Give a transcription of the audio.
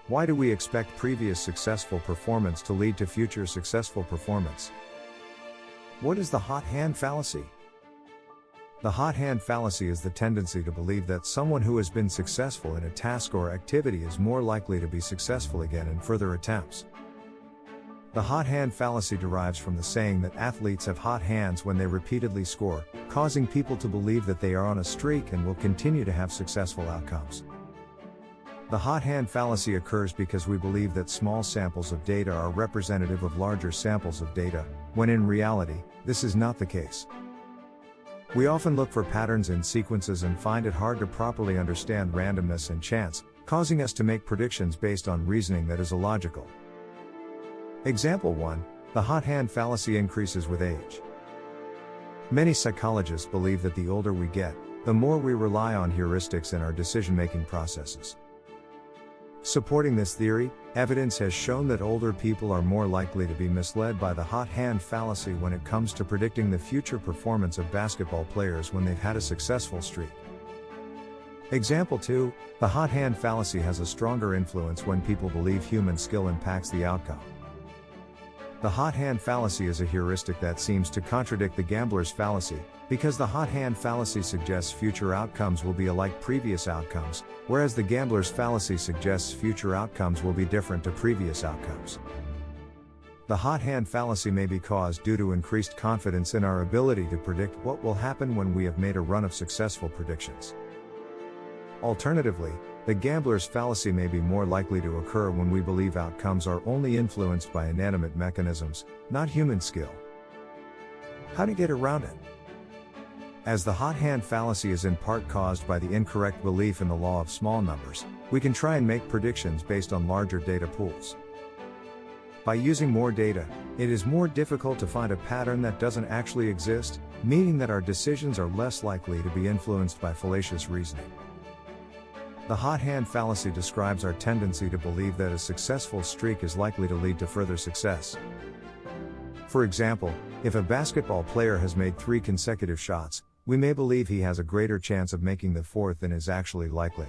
Why do we expect previous successful performance to lead to future successful performance? What is the hot-hand fallacy? The hot-hand fallacy is the tendency to believe that someone who has been successful in a task or activity is more likely to be successful again in further attempts. The hot-hand fallacy derives from the saying that athletes have hot hands when they repeatedly score, causing people to believe that they are on a streak and will continue to have successful outcomes. The hot-hand fallacy occurs because we believe that small samples of data are representative of larger samples of data, when in reality, this is not the case. We often look for patterns in sequences and find it hard to properly understand randomness and chance, causing us to make predictions based on reasoning that is illogical. Example 1. The hot-hand fallacy increases with age. Many psychologists believe that the older we get, the more we rely on heuristics in our decision-making processes. Supporting this theory, evidence has shown that older people are more likely to be misled by the hot-hand fallacy when it comes to predicting the future performance of basketball players when they've had a successful streak. Example 2. The hot-hand fallacy has a stronger influence when people believe human skill impacts the outcome. The hot-hand fallacy is a heuristic that seems to contradict the gambler's fallacy, because the hot-hand fallacy suggests future outcomes will be alike previous outcomes, whereas the gambler's fallacy suggests future outcomes will be different to previous outcomes. The hot-hand fallacy may be caused due to increased confidence in our ability to predict what will happen when we have made a run of successful predictions. Alternatively, the gambler's fallacy may be more likely to occur when we believe outcomes are only influenced by inanimate mechanisms, not human skill. How to get around it? As the hot-hand fallacy is in part caused by the incorrect belief in the law of small numbers, we can try and make predictions based on larger data pools. By using more data, it is more difficult to find a pattern that doesn't actually exist, meaning that our decisions are less likely to be influenced by fallacious reasoning. The hot-hand fallacy describes our tendency to believe that a successful streak is likely to lead to further success. For example, if a basketball player has made 3 consecutive shots, we may believe he has a greater chance of making the 4th than is actually likely.